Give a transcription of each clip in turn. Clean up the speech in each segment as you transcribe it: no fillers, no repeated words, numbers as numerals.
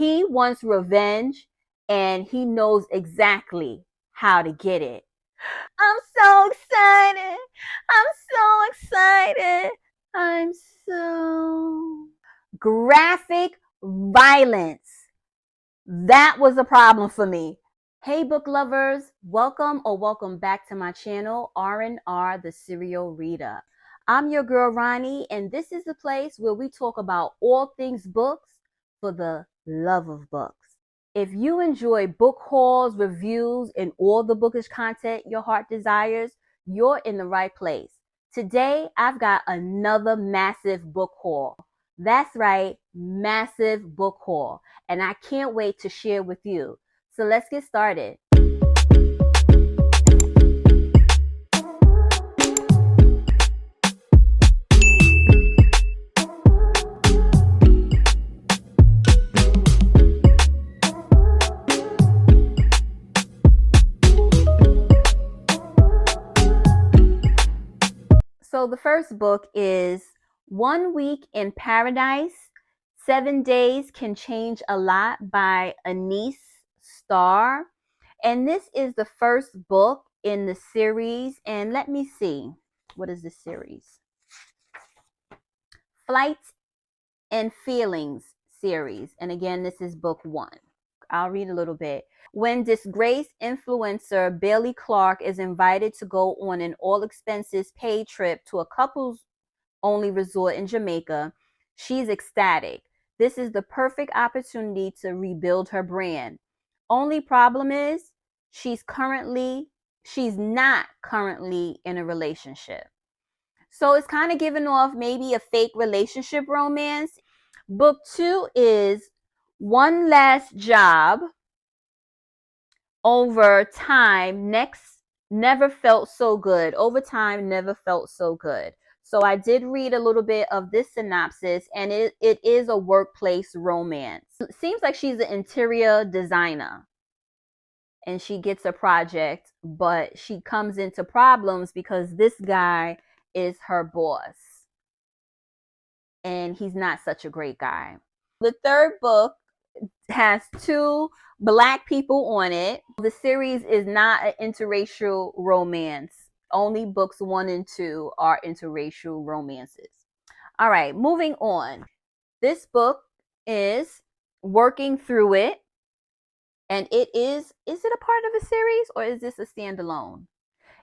He wants revenge and he knows exactly how to get it. I'm so excited. I'm so excited. I'm so graphic violence. That was a problem for me. Hey book lovers, welcome back to my channel, R&R the Serial Reader. I'm your girl Ronnie, and this is the place where we talk about all things books for the love of books. If you enjoy book hauls, reviews, and all the bookish content your heart desires, you're in the right place. Today, I've got another massive book haul. That's right, massive book haul. And I can't wait to share with you. So let's get started. So the first book is 1 Week in Paradise, 7 Days Can Change a Lot by Anise Starr. And this is the first book in the series. And let me see. What is this series? Flight and Feelings series. And again, this is book 1. I'll read a little bit. When disgraced influencer Bailey Clark is invited to go on an all-expenses paid trip to a couple's only resort in Jamaica, she's ecstatic. This is the perfect opportunity to rebuild her brand. Only problem is she's not currently in a relationship. So it's kind of giving off maybe a fake relationship romance. Book 2 is One Last Job. Over time, never felt so good. Over time, never felt so good. So I did read a little bit of this synopsis, and it is a workplace romance. It seems like she's an interior designer and she gets a project, but she comes into problems because this guy is her boss and he's not such a great guy. The third book has 2 Black people on it. The series is not an interracial romance. Only books 1 and 2 are interracial romances. All right, moving on. This book is Working Through It. And is it a part of a series or is this a standalone?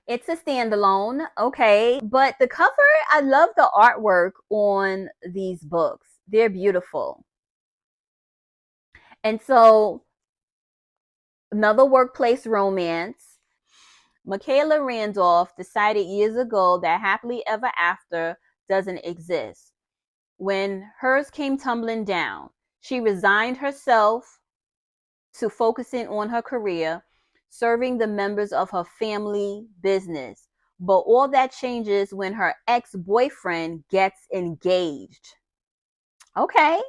It's a standalone, okay. But the cover, I love the artwork on these books. They're beautiful. And so, another workplace romance. Michaela Randolph decided years ago that happily ever after doesn't exist. When hers came tumbling down, she resigned herself to focusing on her career, serving the members of her family business. But all that changes when her ex-boyfriend gets engaged. Okay.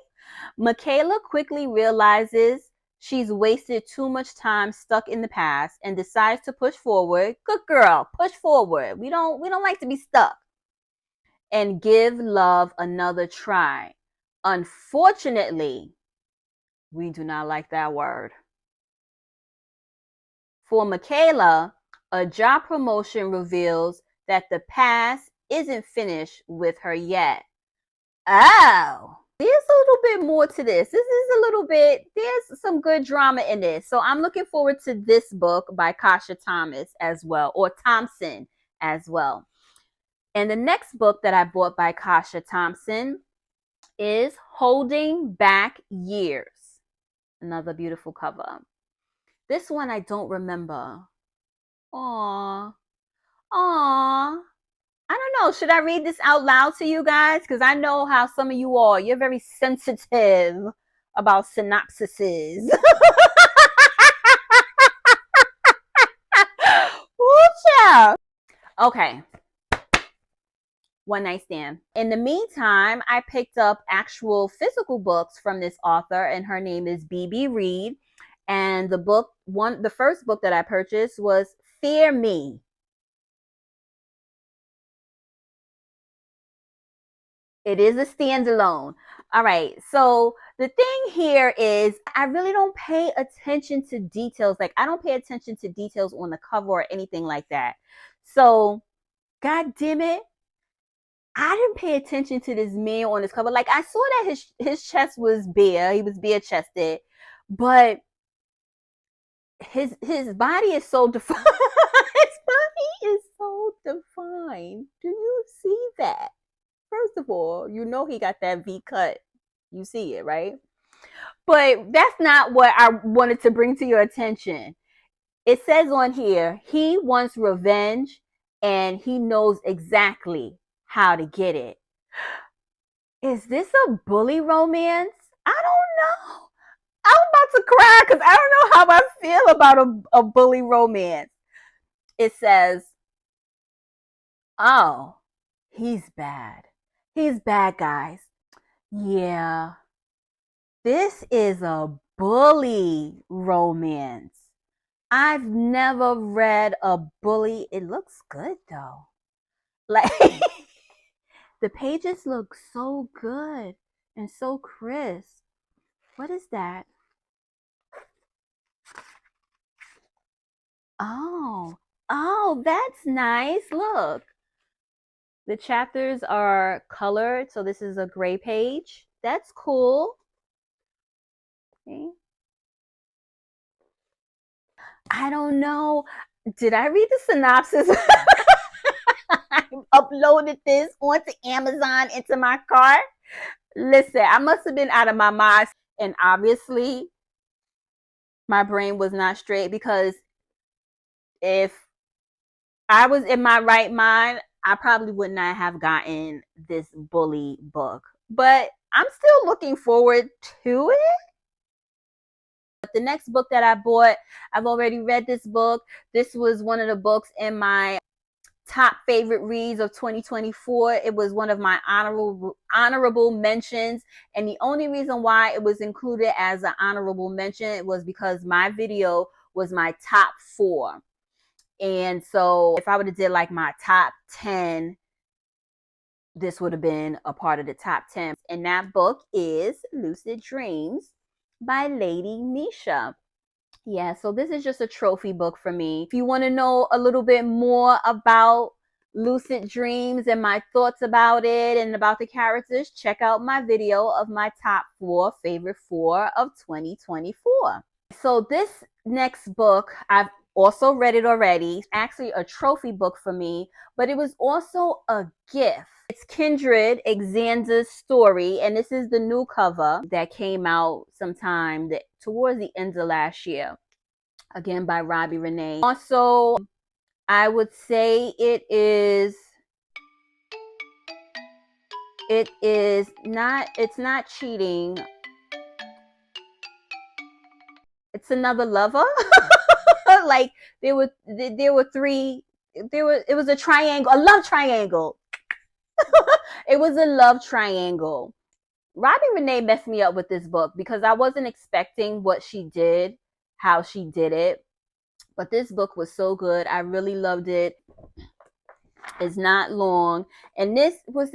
Michaela quickly realizes she's wasted too much time stuck in the past and decides to push forward. Good girl, push forward. We don't like to be stuck. And give love another try. Unfortunately, we do not like that word. For Michaela, a job promotion reveals that the past isn't finished with her yet. Oh, there's a little bit more to this. This is a little bit, there's some good drama in this. So I'm looking forward to this book by Kasha Thomas as well, or Thompson as well. And the next book that I bought by Kasha Thompson is Holding Back Years. Another beautiful cover. This one I don't remember. Aww. Aww. I don't know. Should I read this out loud to you guys? Because I know how some of you are. You're very sensitive about synopsises. Woo-cha. Okay. One Night Stand. In the meantime, I picked up actual physical books from this author, and her name is B.B. Reed. And the first book that I purchased was Fear Me. It is a standalone. All right. So the thing here is I really don't pay attention to details. Like I don't pay attention to details on the cover or anything like that. So God damn it, I didn't pay attention to this man on this cover. Like I saw that his chest was bare. He was bare chested, but his body is so defined. His body is so defined. Do you see that? First of all, you know he got that V cut. You see it, right? But that's not what I wanted to bring to your attention. It says on here, he wants revenge and he knows exactly how to get it. Is this a bully romance? I don't know. I'm about to cry because I don't know how I feel about a bully romance. It says, oh, he's bad. He's bad, guys. Yeah, this is a bully romance. I've never read a bully. It looks good though. Like the pages look so good and so crisp. What is that? Oh, oh, that's nice. Look, the chapters are colored, so this is a gray page. That's cool. Okay. I don't know. Did I read the synopsis? I uploaded this onto Amazon into my cart. Listen, I must have been out of my mind. And obviously, my brain was not straight because if I was in my right mind, I probably would not have gotten this bully book. But I'm still looking forward to it. But the next book that I bought, I've already read this book. This was one of the books in my top favorite reads of 2024. It was one of my honorable mentions, and the only reason why it was included as an honorable mention was because my video was my top 4. And so if I would have did like my top 10, this would have been a part of the top 10. And that book is Lucid Dreams by Lady Nisha. Yeah, so this is just a trophy book for me. If you want to know a little bit more about Lucid Dreams and my thoughts about it and about the characters, check out my video of my top 4 favorite 4 of 2024. So this next book, I've also read it already. It's actually a trophy book for me, but it was also a gift. It's Kindred Xander's story, and this is the new cover that came out sometime towards the end of last year. Again, by Robbie Renee. Also, I would say it's not cheating. It's another lover. Like there were 3. It was a triangle, a love triangle. It was a love triangle. Robbie Renee messed me up with this book because I wasn't expecting what she did, how she did it. But this book was so good. I really loved it. It's not long. And this my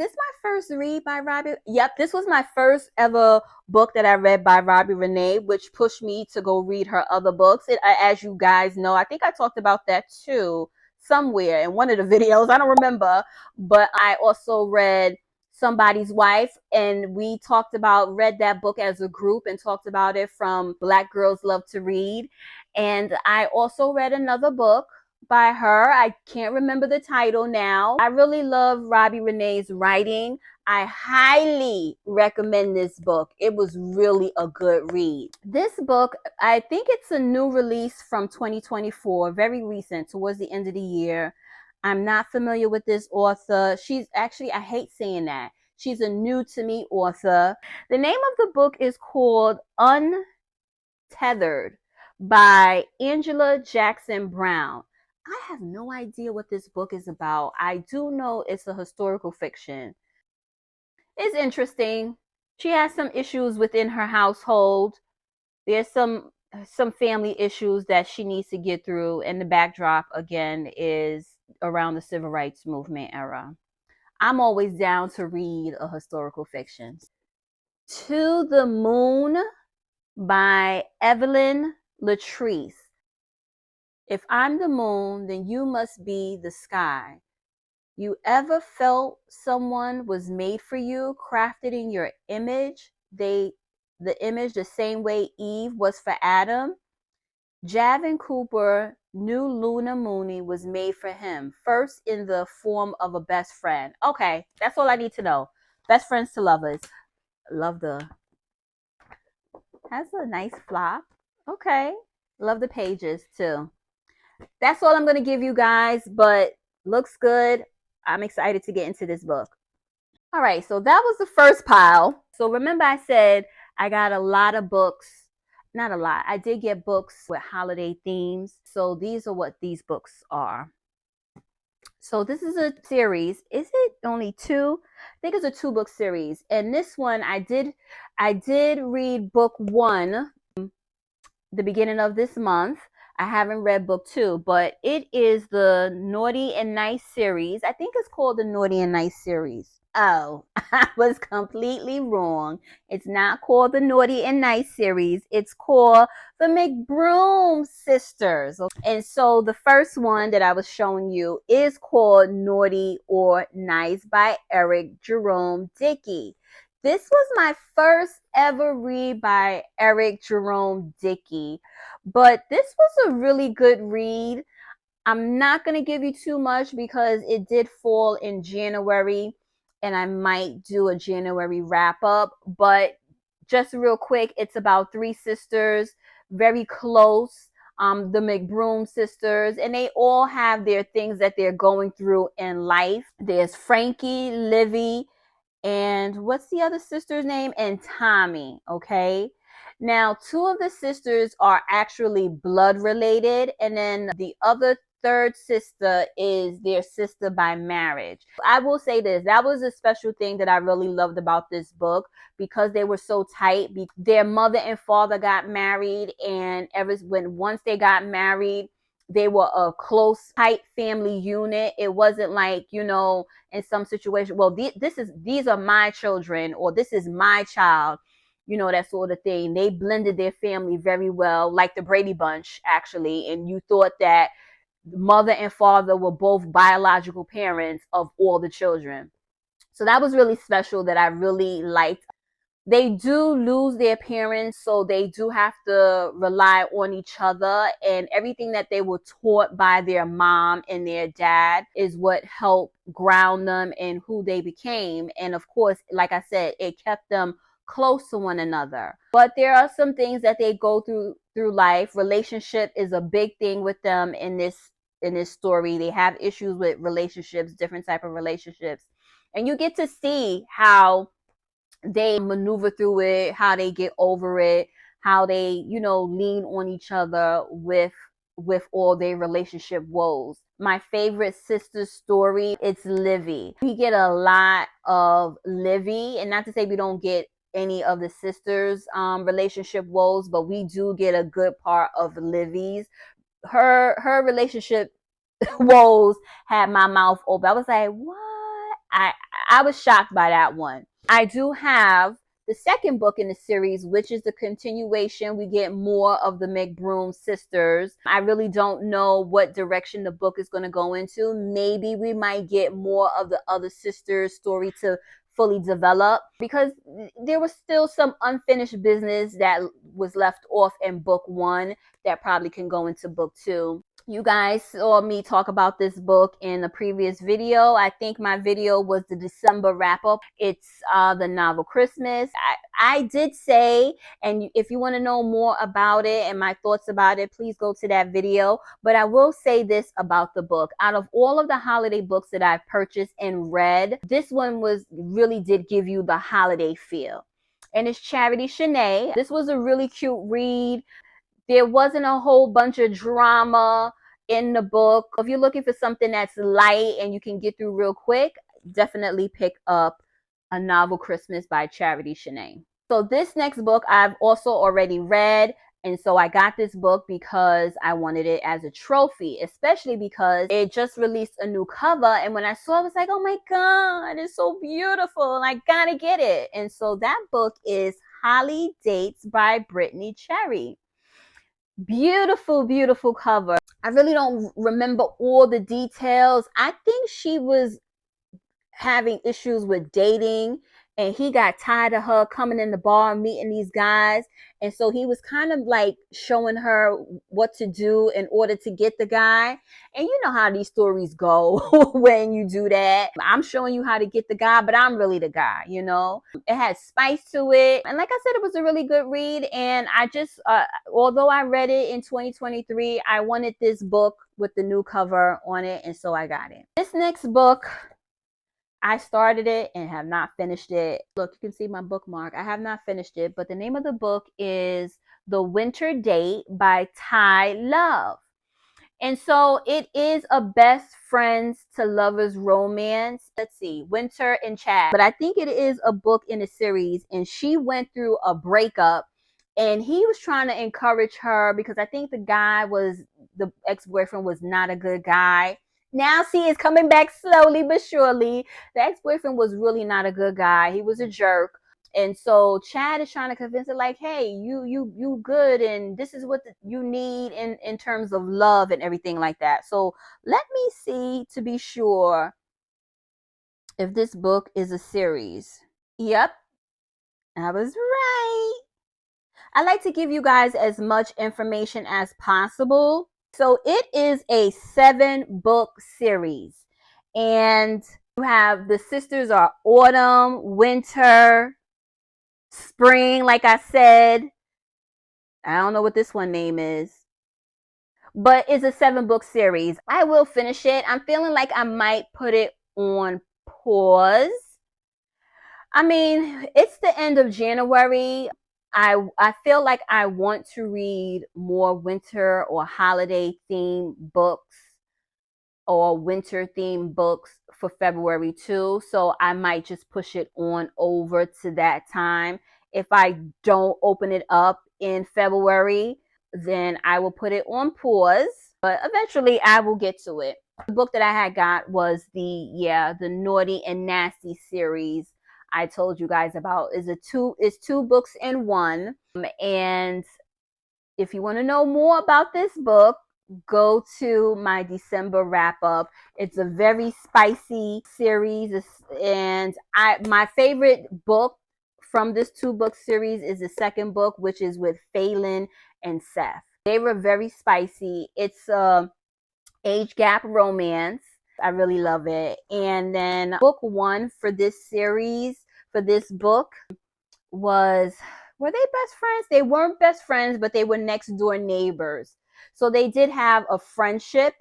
first read by Robbie. Yep, this was my first ever book that I read by Robbie Renee, which pushed me to go read her other books. As you guys know, I think I talked about that too somewhere in one of the videos. I don't remember, but I also read Somebody's Wife, and we read that book as a group and talked about it from Black Girls Love to Read. And I also read another book by her. I can't remember the title now. I really love Robbie Renee's writing. I highly recommend this book. It was really a good read. This book, I think it's a new release from 2024, very recent, towards the end of the year. I'm not familiar with this author. She's actually, I hate saying that. She's a new to me author. The name of the book is called Untethered by Angela Jackson Brown. I have no idea what this book is about. I do know it's a historical fiction. It's interesting. She has some issues within her household. There's some family issues that she needs to get through, and the backdrop again is around the civil rights movement era. I'm always down to read a historical fiction. To the Moon by Evelyn Latrice. If I'm the moon, then you must be the sky. You ever felt someone was made for you, crafted in your image? The image the same way Eve was for Adam? Javin Cooper knew Luna Mooney was made for him, first in the form of a best friend. Okay, that's all I need to know. Best friends to lovers. Love the, has a nice flop. Okay. Love the pages too. That's all I'm going to give you guys, but looks good. I'm excited to get into this book. All right, so that was the first pile. So remember I said I got a lot of books. Not a lot. I did get books with holiday themes. So these are what these books are. So this is a series. Is it only two? I think it's a 2-book series. And this one I did read book 1 the beginning of this month. I haven't read book 2, but it is the Naughty and Nice series. I think it's called the Naughty and Nice series. Oh, I was completely wrong. It's not called the Naughty and Nice series. It's called the McBroom Sisters. And so the first one that I was showing you is called Naughty or Nice by Eric Jerome Dickey. This was my first ever read by Eric Jerome Dickey, but this was a really good read. I'm not going to give you too much because it did fall in January and I might do a January wrap up, but just real quick, it's about 3 sisters, very close, the McBroom sisters, and they all have their things that they're going through in life. There's Frankie, Livy, and what's the other sister's name? And Tommy, okay? Now, 2 of the sisters are actually blood related, and then the other third sister is their sister by marriage. I will say this, that was a special thing that I really loved about this book because they were so tight. Their mother and father got married, and once they got married, they were a close, tight family unit. It wasn't like, in some situation, well, these are my children, or this is my child, that sort of thing. They blended their family very well, like the Brady Bunch, actually. And you thought that mother and father were both biological parents of all the children. So that was really special, that I really liked. They do lose their parents, so they do have to rely on each other, and everything that they were taught by their mom and their dad is what helped ground them in who they became. And of course, like I said, it kept them close to one another. But there are some things that they go through life. Relationship is a big thing with them in this story. They have issues with relationships, different type of relationships, and you get to see how they maneuver through it, how they get over it, how they, lean on each other with all their relationship woes. My favorite sister story, it's Livy. We get a lot of Livy, and not to say we don't get any of the sisters' relationship woes, but we do get a good part of Livy's. Her relationship woes had my mouth open. I was like, what? I was shocked by that one. I do have the second book in the series, which is the continuation. We get more of the McBroom sisters. I really don't know what direction the book is going to go into. Maybe we might get more of the other sisters' story to fully develop, because there was still some unfinished business that was left off in book 1 that probably can go into book 2. You guys saw me talk about this book in a previous video. I think my video was the December wrap-up. It's the novel Christmas. I did say, and if you want to know more about it and my thoughts about it, please go to that video. But I will say this about the book. Out of all of the holiday books that I've purchased and read, this one really did give you the holiday feel. And it's Charity Shanae. This was a really cute read. There wasn't a whole bunch of drama in the book. If you're looking for something that's light and you can get through real quick, definitely pick up A Novel Christmas by Charity Shanae. So this next book I've also already read, And so I got this book because I wanted it as a trophy, especially because it just released a new cover. And when I saw it, I was like, oh my God, it's so beautiful. I gotta get it. And so that book is Holly Dates by Brittany Cherry. Beautiful, beautiful cover. I really don't remember all the details. I think she was having issues with dating, and he got tired of her coming in the bar and meeting these guys, and so he was kind of like showing her what to do in order to get the guy. And you know how these stories go when you do that. I'm showing you how to get the guy, but I'm really the guy, you know. It had spice to it, and like I said, it was a really good read. And I just although I read it in 2023, I wanted this book with the new cover on it, and so I got it. This next book, I started it and have not finished it. Look, you can see my bookmark. I have not finished it, but the name of the book is The Winter Date by Ty Love. And so it is a best friends to lovers romance. Let's see, Winter and Chad. But I think it is a book in a series, and she went through a breakup, and he was trying to encourage her because I think the ex-boyfriend was not a good guy. Now see, it's coming back slowly but surely. The ex-boyfriend was really not a good guy. He was a jerk. And so Chad is trying to convince her, like, hey, you good, and this is what you need in terms of love and everything like that. So let me see to be sure if this book is a series. Yep, I was right. I like to give you guys as much information as possible. So it is a 7-book series. And you have the sisters are autumn, winter, spring, like I said. I don't know what this one name is. But it's a 7-book series. I will finish it. I'm feeling like I might put it on pause. I mean, it's the end of January. I feel like I want to read more winter or holiday themed books or winter themed books for February too. So I might just push it on over to that time. If I don't open it up in February, then I will put it on pause, but eventually I will get to it. The book that I had got was the Naughty and Nasty series I told you guys about. Is 2 books in one. And if you want to know more about this book, go to my December wrap up. It's a very spicy series, and my favorite book from this 2-book series is the second book, which is with Phelan and Seth. They were very spicy. It's a age gap romance. I really love it. And then book 1 for this series, for this book, were they best friends? They weren't best friends, but they were next door neighbors. So they did have a friendship.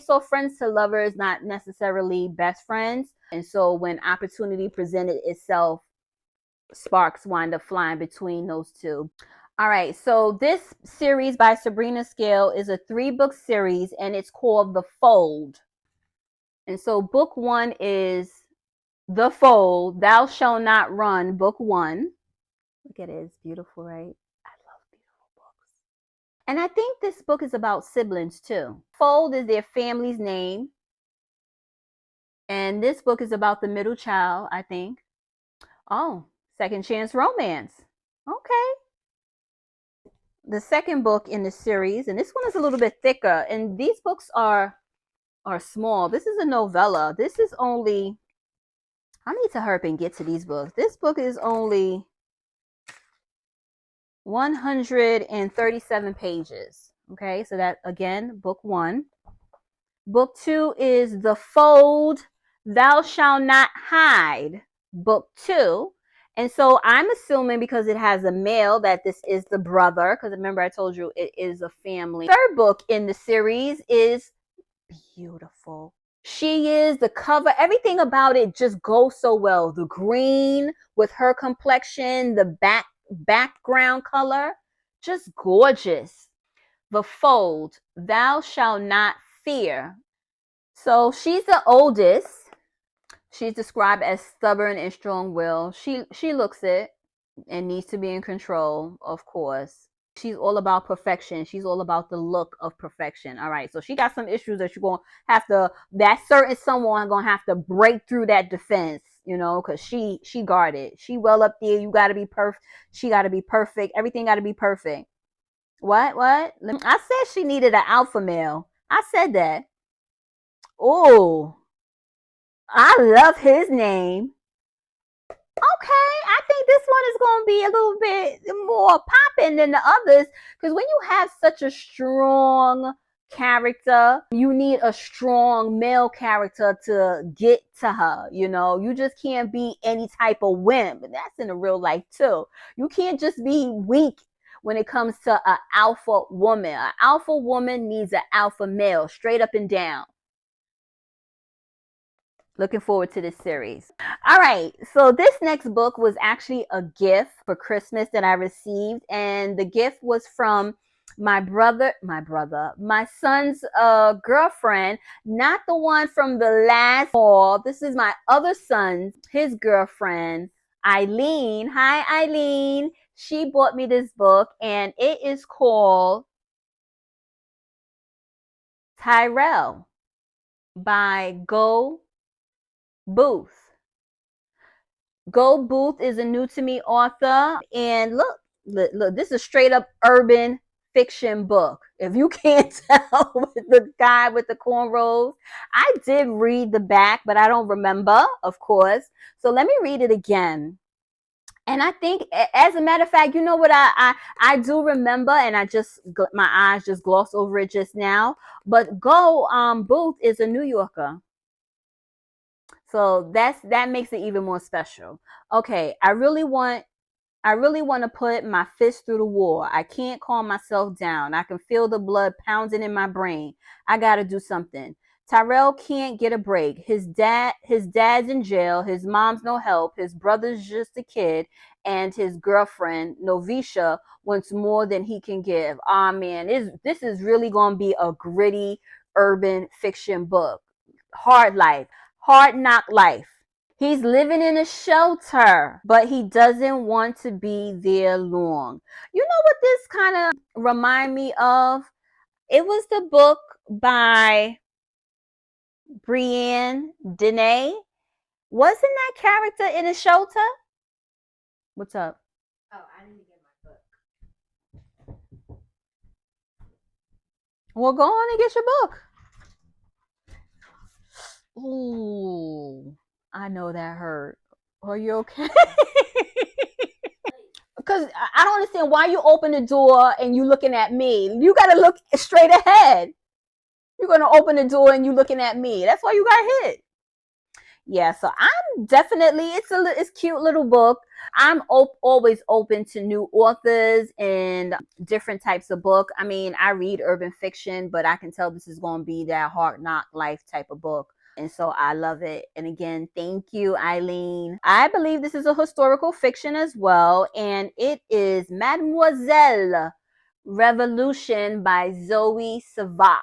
So friends to lovers, not necessarily best friends. And so when opportunity presented itself, sparks wind up flying between those two. All right, so this series by Sabrina Scale is a 3-book series, and it's called The Fold. And so book 1 is The Fold, Thou Shalt Not Run, book 1. Look at it, it's beautiful, right? I love beautiful books. And I think this book is about siblings too. Fold is their family's name. And this book is about the middle child, I think. Oh, Second Chance Romance. Okay. The second book in the series, and this one is a little bit thicker, and these books are small. This is a novella. This is only, I need to hurry up and get to these books. This book is only 137 pages. Okay, so that again, book 1. Book 2 is The Fold, Thou Shalt Not Hide, book 2. And so I'm assuming because it has a male that this is the brother, because remember I told you it is a family. Third book in the series is beautiful. She is, the cover, everything about it just goes so well. The green with her complexion, the background color, just gorgeous. The Fold, Thou Shalt Not Fear. So she's the oldest. She's described as stubborn and strong-willed. She looks it and needs to be in control, of course. She's all about perfection. She's all about the look of perfection. All right. So she got some issues that you're going to have to, that certain someone going to have to break through that defense, because she guarded. She well up there. You got to be perfect. She got to be perfect. Everything got to be perfect. What? I said she needed an alpha male. I said that. Oh, I love his name. Okay, I think this one is going to be a little bit more popping than the others, because when you have such a strong character, you need a strong male character to get to her. You just can't be any type of wimp. That's in the real life too. You can't just be weak when it comes to an alpha woman. An alpha woman needs an alpha male, straight up and down. Looking forward to this series. All right. So this next book was actually a gift for Christmas that I received. And the gift was from my son's girlfriend, not the one from the last fall. This is my other son's, his girlfriend, Eileen. Hi, Eileen. She bought me this book, and it is called Tyrell by Go Booth. Go Booth is a new to me author. And look, this is a straight up urban fiction book. If you can't tell with the guy with the cornrows, I did read the back, but I don't remember, of course. So let me read it again. And I think, as a matter of fact, you know what I do remember, and my eyes just glossed over it just now. But Go Booth is a New Yorker. So that makes it even more special. Okay, I really want to put my fist through the wall. I can't calm myself down. I can feel the blood pounding in my brain. I got to do something. Tyrell can't get a break. His dad's in jail. His mom's no help. His brother's just a kid, and his girlfriend Novisha wants more than he can give. Ah, man, this is really gonna be a gritty urban fiction book. Hard life, hard knock life. He's living in a shelter, but he doesn't want to be there long. You know what this kind of remind me of? It was the book by Brienne Dene. Wasn't that character in a shelter? What's up? Oh, I didn't get my book. Well, go on and get your book. Ooh, I know that hurt. Are you okay? Because I don't understand why you open the door and you looking at me. You got to look straight ahead. You're going to open the door and you looking at me. That's why you got hit. Yeah, so I'm definitely, it's cute little book. I'm always open to new authors and different types of book. I mean, I read urban fiction, but I can tell this is going to be that hard knock life type of book. And so I love it. And again, thank you, Eileen. I believe this is a historical fiction as well. And it is Mademoiselle Revolution by Zoe Savak.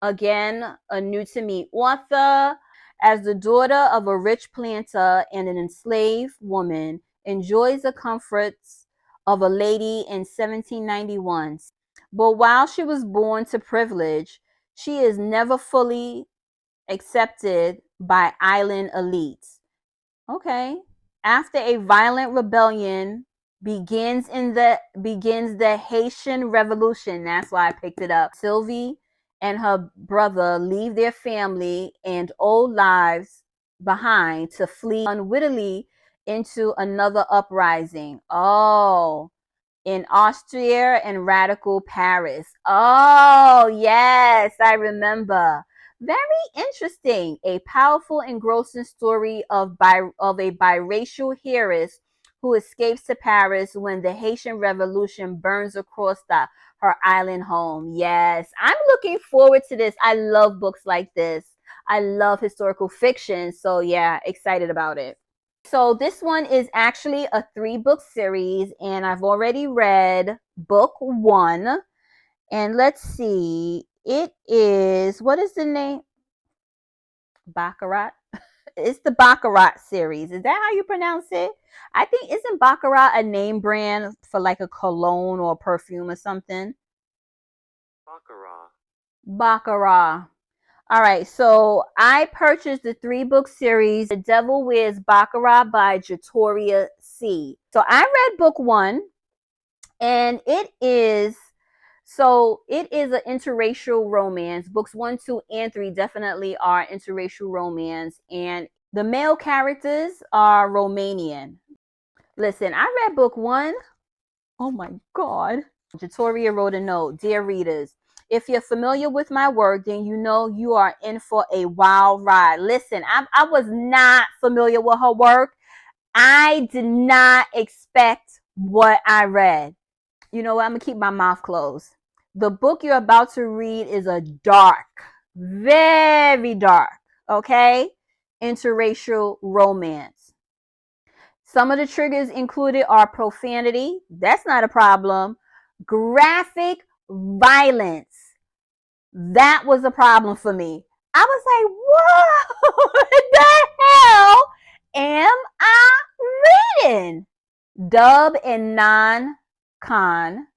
Again, a new to me author. As the daughter of a rich planter and an enslaved woman, enjoys the comforts of a lady in 1791. But while she was born to privilege, she is never fully accepted by island elites. Okay. After a violent rebellion begins the Haitian Revolution. That's why I picked it up. Sylvie and her brother leave their family and old lives behind to flee unwittingly into another uprising. Oh, in Austria and radical Paris. Oh, yes, I remember. Very interesting. A powerful, engrossing story of a biracial heiress who escapes to Paris when the Haitian Revolution burns across her island home. Yes, I'm looking forward to this. I love books like this. I love historical fiction. So, yeah, excited about it. So this one is actually a 3-book series, and I've already read book 1. And let's see, it is, what is the name? Baccarat. It's the Baccarat series. Is that how you pronounce it? I think, isn't Baccarat a name brand for like a cologne or a perfume or something? Baccarat. Baccarat. All right, so I purchased the 3-book series, The Devil Wears Baccarat by Jatoria C. So I read book 1, and it is an interracial romance. Books 1, 2, and 3 definitely are interracial romance, and the male characters are Romanian. Listen, I read book 1. Oh my God. Jatoria wrote a note. Dear readers, if you're familiar with my work, then you know you are in for a wild ride. Listen, I was not familiar with her work. I did not expect what I read. You know what? I'm going to keep my mouth closed. The book you're about to read is a dark, very dark, okay? Interracial romance. Some of the triggers included are profanity. That's not a problem. Graphic violence. That was a problem for me. I was like, what the hell am I reading? Dub and non-con.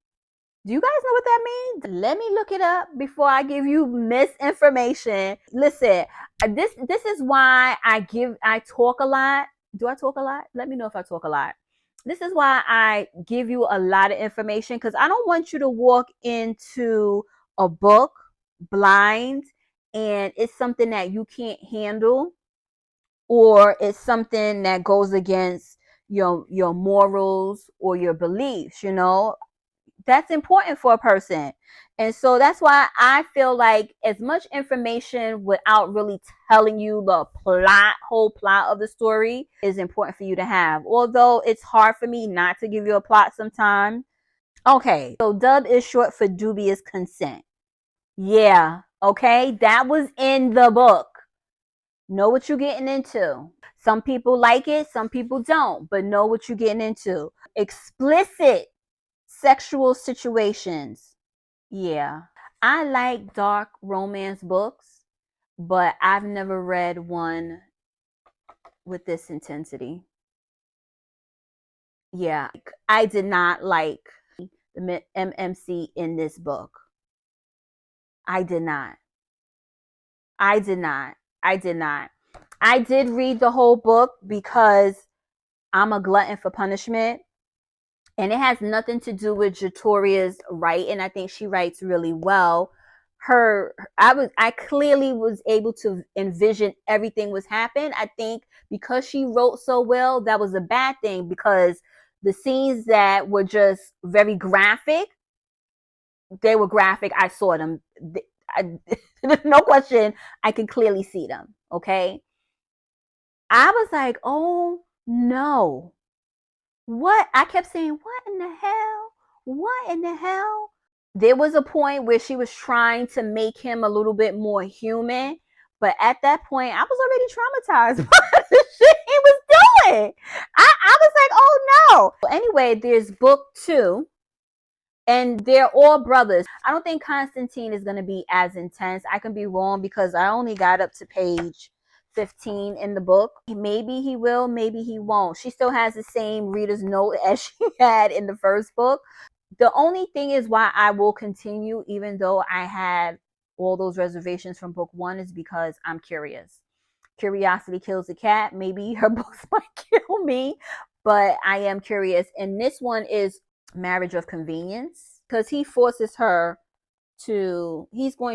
Do you guys know what that means? Let me look it up before I give you misinformation. Listen, this is why I talk a lot. Do I talk a lot? Let me know if I talk a lot. This is why I give you a lot of information, because I don't want you to walk into a book blind and it's something that you can't handle, or it's something that goes against your morals or your beliefs. That's important for a person. And so that's why I feel like as much information without really telling you the whole plot of the story is important for you to have. Although it's hard for me not to give you a plot sometimes. Okay, so dub is short for dubious consent. Yeah, okay, that was in the book. Know what you're getting into. Some people like it, some people don't, but know what you're getting into. Explicit sexual situations. Yeah. I like dark romance books, but I've never read one with this intensity. Yeah. I did not like the MMC in this book. I did not. I did not. I did not. I did read the whole book because I'm a glutton for punishment. And it has nothing to do with Jatoria's writing. I think she writes really well. I clearly was able to envision everything was happening. I think because she wrote so well, that was a bad thing, because the scenes that were just very graphic, they were graphic. I saw them. No question. I can clearly see them. Okay. I was like, oh no. What? I kept saying, what in the hell? What in the hell? There was a point where she was trying to make him a little bit more human. But at that point, I was already traumatized by the shit he was doing. I was like, oh no. Anyway, there's book 2, and they're all brothers. I don't think Constantine is going to be as intense. I can be wrong, because I only got up to page 15 in the book. Maybe he will, maybe he won't. She still has the same reader's note as she had in the first book. The only thing is why I will continue, even though I had all those reservations from book 1, is because I'm curious. Curiosity kills the cat. Maybe her books might kill me, but I am curious. And this one is marriage of convenience, because he's going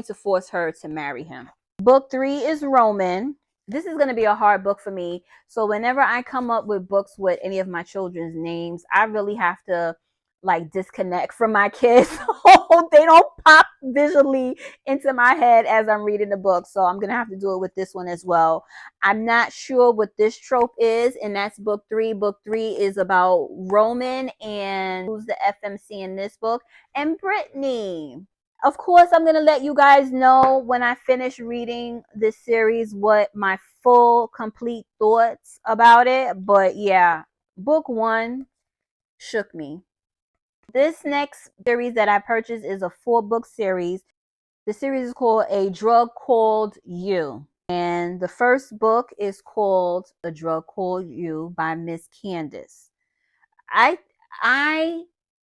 to force her to marry him. Book 3 is Roman. This is going to be a hard book for me. So whenever I come up with books with any of my children's names, I really have to disconnect from my kids so they don't pop visually into my head as I'm reading the book. So I'm gonna have to do it with this one as well. I'm not sure what this trope is, and that's book 3. Book 3 is about Roman and who's the FMC in this book, and Brittany. Of course, I'm gonna let you guys know when I finish reading this series what my full complete thoughts about it. But yeah, book 1 shook me. This next series that I purchased is a 4-book series. The series is called A Drug Called You. And the first book is called A Drug Called You by Miss Candace. I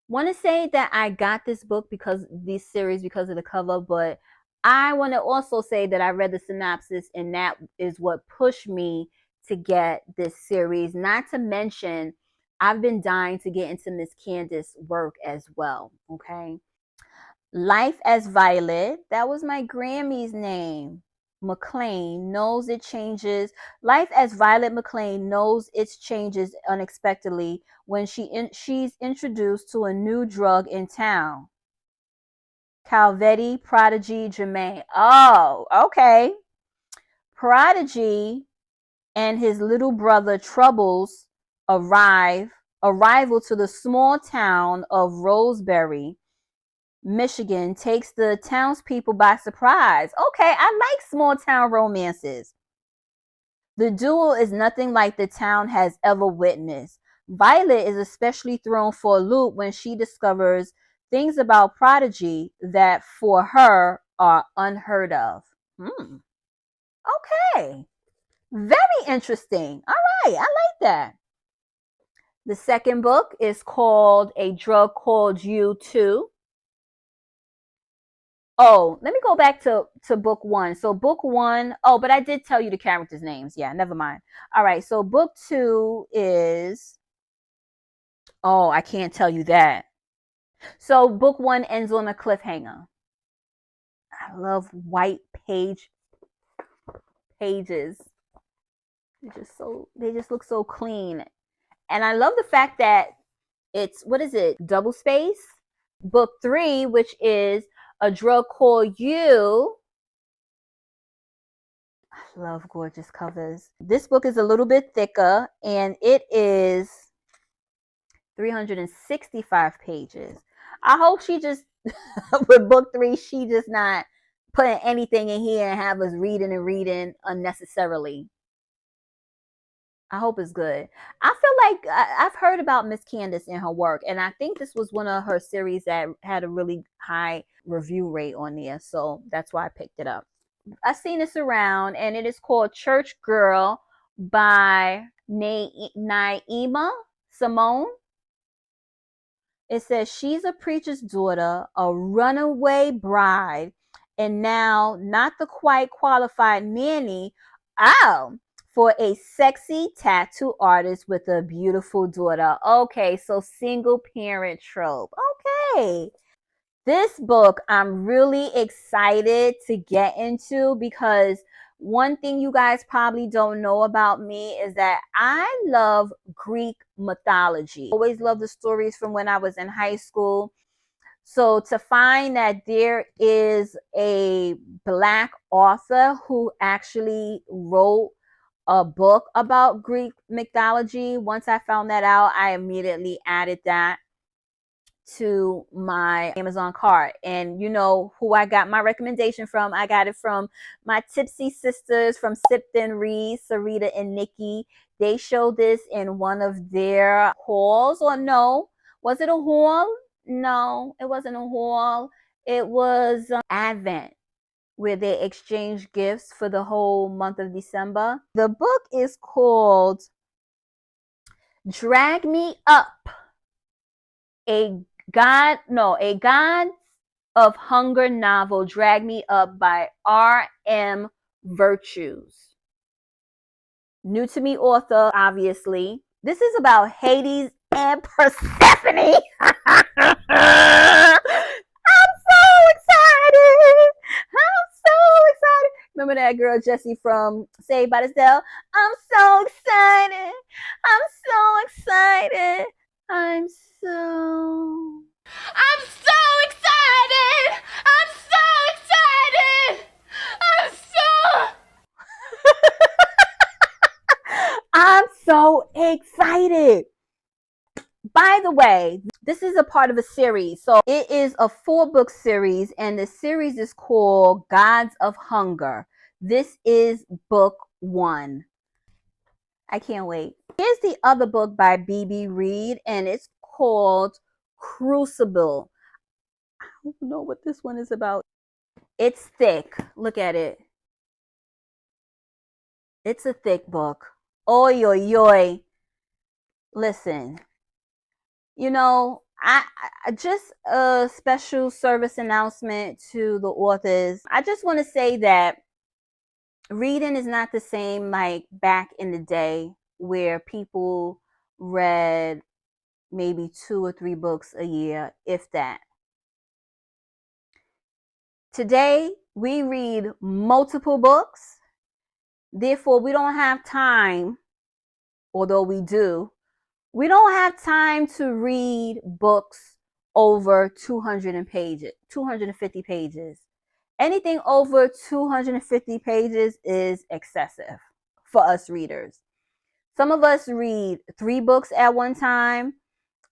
want to say that I got this book because this series because of the cover, but I want to also say that I read the synopsis and that is what pushed me to get this series. Not to mention, I've been dying to get into Miss Candace's work as well. Okay. Life as Violet, that was my Grammy's name. McLean knows it changes. Life as Violet McLean knows it changes unexpectedly when she's introduced to a new drug in town. Calvetti, Prodigy, Jermaine. Oh, okay. Prodigy and his little brother Troubles arrival to the small town of Roseberry, Michigan takes the townspeople by surprise. Okay, I like small town romances. The duel is nothing like the town has ever witnessed. Violet is especially thrown for a loop when she discovers things about Prodigy that for her are unheard of. Okay. Very interesting. All right, I like that. The second book is called A Drug Called You Too. Oh, let me go back to book one. So book one, oh, but I did tell you the characters' names. Yeah, never mind. All right, so book two is, oh, I can't tell you that. So book one ends on a cliffhanger. I love white pages. They just look so clean. And I love the fact that it's, what is it, double space? Book three, which is A Drug Called You. I love gorgeous covers. This book is a little bit thicker and it is 365 pages. I hope she just, with book three, she just not putting anything in here and have us reading and reading unnecessarily. I hope it's good. I feel like I've heard about Miss Candace and her work, and I think this was one of her series that had a really high review rate on there, so that's why I picked it up. I've seen this around, and it is called Church Girl by Naima Simone. It says she's a preacher's daughter, a runaway bride, and now not the quite qualified nanny. Oh, for a sexy tattoo artist with a beautiful daughter. Okay, so single parent trope. Okay. This book I'm really excited to get into because one thing you guys probably don't know about me is that I love Greek mythology. Always loved the stories from when I was in high school. So to find that there is a Black author who actually wrote a book about Greek mythology, once I found that out, I immediately added that to my Amazon cart. And you know who I got my recommendation from? I got it from my Tipsy sisters from Sipped and Read, Sarita and Nikki. They showed this in one of their hauls, or no, was it a haul? No, it wasn't a haul. It was Advent, where they exchange gifts for the whole month of December. The book is called Drag Me Up, a God of Hunger novel, Drag Me Up by R.M. Virtues. New to me author, obviously. This is about Hades and Persephone. I'm so excited. I'm so excited. Remember that girl Jessie from Saved by the Bell? I'm so excited. I'm so excited. I'm so excited. I'm so excited. I'm so excited. By the way, this is a part of a series. So it is a 4-book series, and the series is called Gods of Hunger. This is book 1. I can't wait. Here's the other book by B.B. Reed, and it's called Crucible. I don't know what this one is about. It's thick. Look at it. It's a thick book. Oi, oi, oi. Listen, I just a special service announcement to the authors. I just want to say that reading is not the same like back in the day where people read maybe 2 or 3 books a year, if that. Today, we read multiple books. Therefore, we don't have time, although we don't have time to read books over 200 pages, 250 pages. Anything over 250 pages is excessive for us readers. Some of us read 3 books at one time.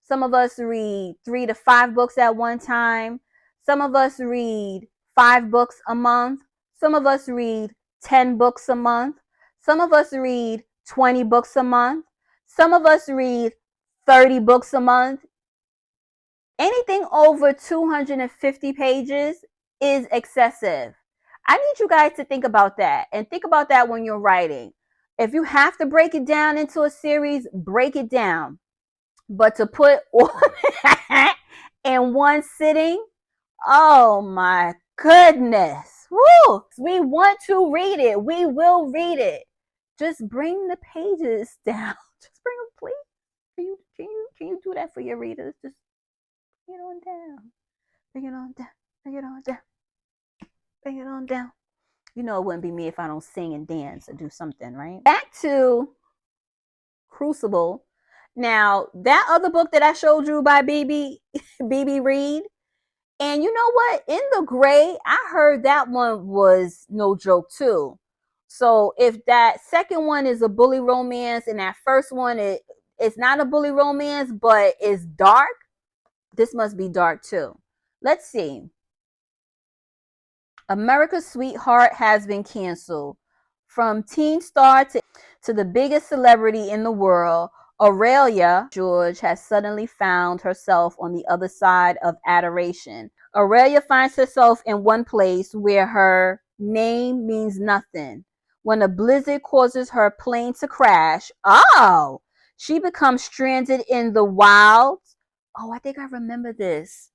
Some of us read 3 to 5 books at one time. Some of us read 5 books a month. Some of us read 10 books a month. Some of us read 20 books a month. Some of us read 30 books a month. Anything over 250 pages is excessive. I need you guys to think about that and think about that when you're writing. If you have to break it down into a series, break it down. But to put all in one sitting, oh my goodness. Woo! We want to read it. We will read it. Just bring the pages down. Just bring them, please. Can you do that for your readers? Just bring it on down. Bring it on down. Bring it on down. Bring it on down. You know it wouldn't be me if I don't sing and dance or do something, right? Back to Crucible. Now, that other book that I showed you by BB Reed, and you know what? In the Gray, I heard that one was no joke too. So if that second one is a bully romance and that first one it's not a bully romance, but it's dark, this must be dark too. Let's see. America's Sweetheart has been canceled. From teen star to the biggest celebrity in the world, Aurelia George has suddenly found herself on the other side of adoration. Aurelia finds herself in one place where her name means nothing. When a blizzard causes her plane to crash, she becomes stranded in the wilds. Oh, I think I remember this.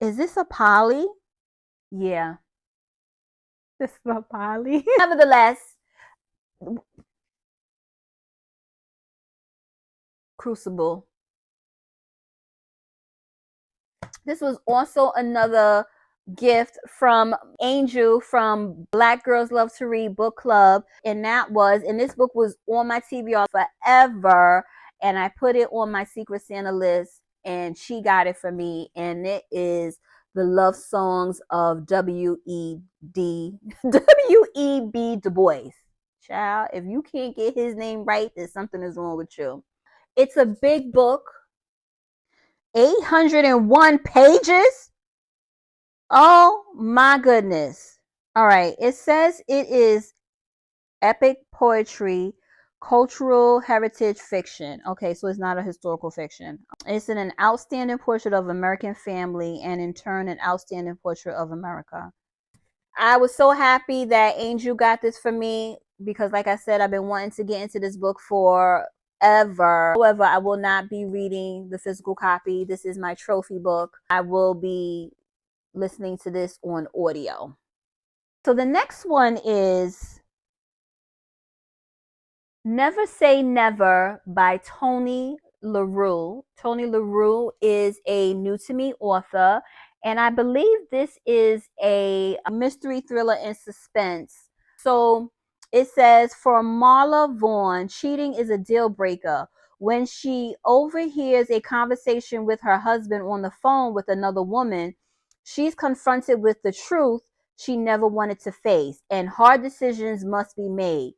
Is this a Polly? Yeah, this is a Polly. Nevertheless, Crucible. This was also another gift from Angel from Black Girls Love to Read Book Club. And this book was on my TBR forever. And I put it on my Secret Santa list and she got it for me. And it is The Love Songs of W.E.B. Du Bois. Child, if you can't get his name right, then something is wrong with you. It's a big book. 801 pages? Oh my goodness. All right. It says it is epic poetry, cultural heritage fiction. Okay, so it's not a historical fiction. It's an outstanding portrait of American family and in turn an outstanding portrait of America. I was so happy that Angel got this for me because like I said, I've been wanting to get into this book for ever. However, I will not be reading the physical copy. This is my trophy book. I will be listening to this on audio. So the next one is Never Say Never by Tony LaRue. Tony LaRue is a new to me author, and I believe this is a mystery thriller and suspense. So it says, for Marla Vaughn, cheating is a deal breaker. When she overhears a conversation with her husband on the phone with another woman, she's confronted with the truth she never wanted to face, and hard decisions must be made.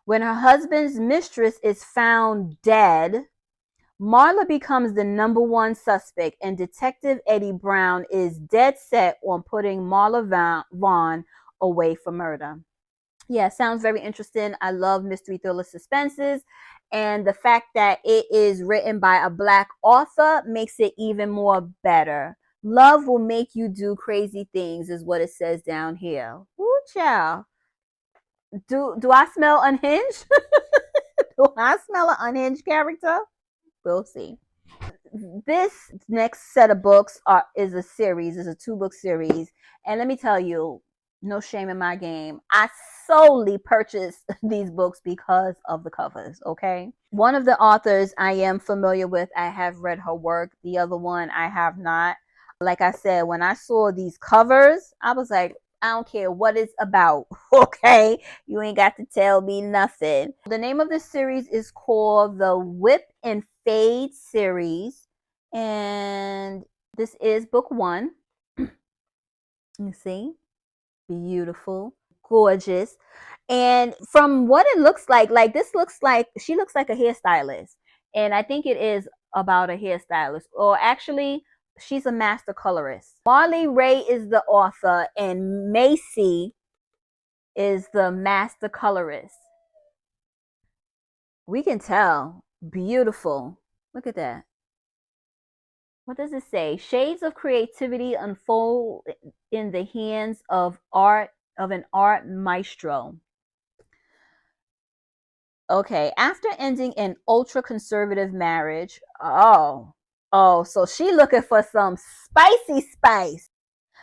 When her husband's mistress is found dead, Marla becomes the #1 suspect, and Detective Eddie Brown is dead set on putting Marla Vaughn away for murder. Yeah, sounds very interesting. I love mystery thriller suspenses, and the fact that it is written by a Black author makes it even more better. Love will make you do crazy things, is what it says down here. Woo, child. Do I smell unhinged? Do I smell an unhinged character? We'll see. This next set of books is a series, is a 2-book series. And let me tell you, no shame in my game. I solely purchased these books because of the covers, okay? One of the authors I am familiar with. I have read her work. The other one I have not. Like I said, when I saw these covers, I was like, I don't care what it's about, okay? You ain't got to tell me nothing. The name of this series is called the Whip and Fade series, and this is book 1. You see? Beautiful, gorgeous. And from what it looks like this looks like she looks like a hairstylist. And I think it is about a hairstylist. Or actually, she's a master colorist. Marley Ray is the author, and Macy is the master colorist. We can tell. Beautiful. Look at that. What does it say? Shades of creativity unfold in the hands of an art maestro. Okay, after ending an ultra conservative marriage, so she looking for some spicy spice.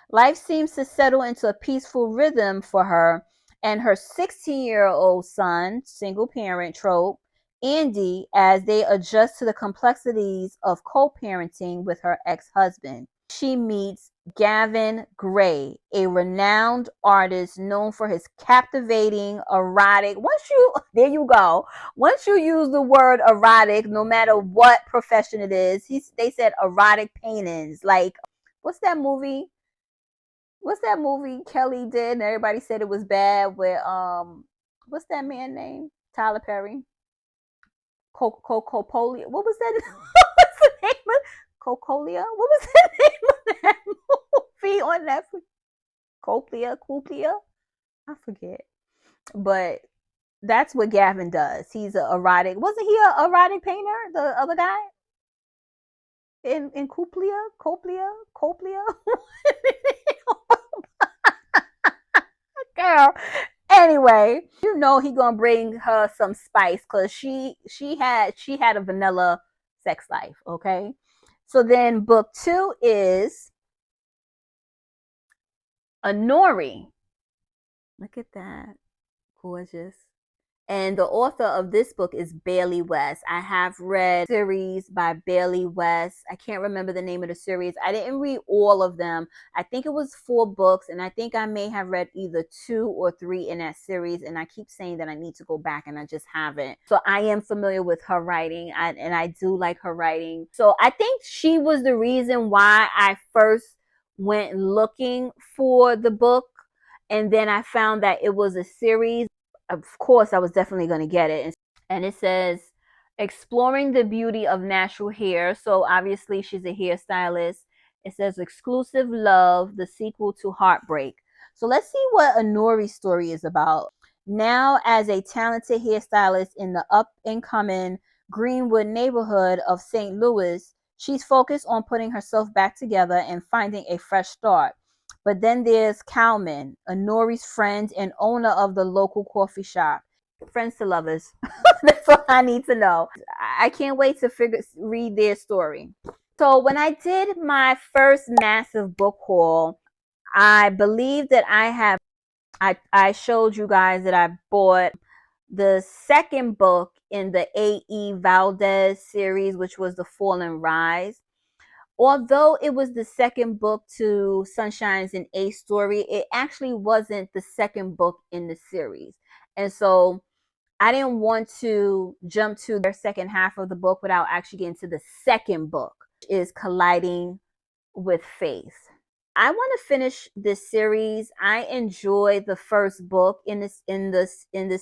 Life seems to settle into a peaceful rhythm for her and her 16-year-old son, single parent trope, Andy, as they adjust to the complexities of co-parenting with her ex-husband. She meets Gavin Gray, a renowned artist known for his captivating erotic. There you go. Once you use the word erotic, no matter what profession it is, they said erotic paintings. Like, what's that movie? What's that movie Kelly did and everybody said it was bad with what's that man name? Tyler Perry. Copolia. What was that? What's the name of Cocolia? What was the name of that movie on Netflix? Coplia? I forget. But that's what Gavin does. He's a erotic. Wasn't he a erotic painter? The other guy in Coplia. Girl. Anyway, you know he gonna bring her some spice because she had a vanilla sex life. Okay, so then book 2 is Honori. Look at that, gorgeous. And the author of this book is Bailey West. I have read series by Bailey West. I can't remember the name of the series. I didn't read all of them. I think it was 4 books, and I think I may have read either 2 or 3 in that series. And I keep saying that I need to go back, and I just haven't. So I am familiar with her writing, and I do like her writing. So I think she was the reason why I first went looking for the book. And then I found that it was a series. Of course, I was definitely going to get it. And it says, exploring the beauty of natural hair. So obviously, she's a hairstylist. It says, exclusive love, the sequel to Heartbreak. So let's see what Honori's story is about. Now, as a talented hairstylist in the up and coming Greenwood neighborhood of St. Louis, she's focused on putting herself back together and finding a fresh start. But then there's Calman, Honori's friend and owner of the local coffee shop. Friends to lovers. That's all I need to know. I can't wait to read their story. So when I did my first massive book haul, I believe that I showed you guys that I bought the second book in the A.E. Valdez series, which was The Fall and Rise. Although it was the second book to Sunshine's and A story, it actually wasn't the second book in the series. And so I didn't want to jump to their second half of the book without actually getting to the second book, which is Colliding with Faith. I want to finish this series. I enjoyed the first book in this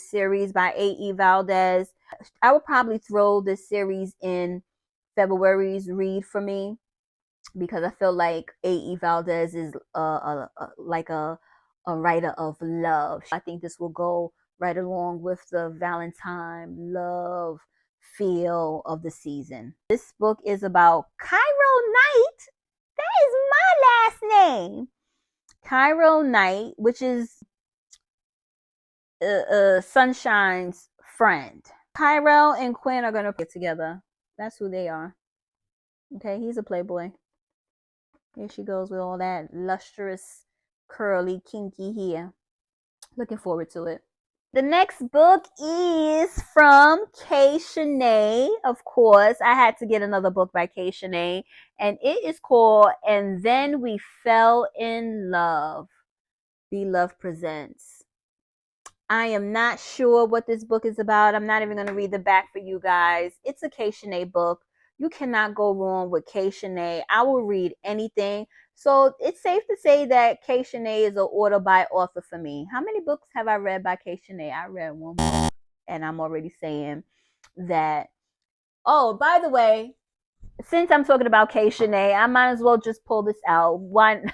series by A.E. Valdez. I would probably throw this series in February's read for me, because I feel like A.E. Valdez is like a writer of love. I think this will go right along with the Valentine love feel of the season. This book is about Cairo Knight. That is my last name. Cairo Knight, which is Sunshine's friend. Tyrell and Quinn are gonna get together. That's who they are. Okay, he's a playboy. Here she goes with all that lustrous, curly, kinky hair. Looking forward to it. The next book is from Kay Shanae. Of course, I had to get another book by Kay Shanae, and it is called And Then We Fell in Love. Be Love Presents. I am not sure what this book is about. I'm not even going to read the back for you guys. It's a Kay Shanae book. You cannot go wrong with Kay Shanae. I will read anything. So it's safe to say that Kay Shanae is an order by author for me. How many books have I read by Kay Shanae? I read one book, and I'm already saying that. Oh, by the way, since I'm talking about Kay Shanae, I might as well just pull this out. One,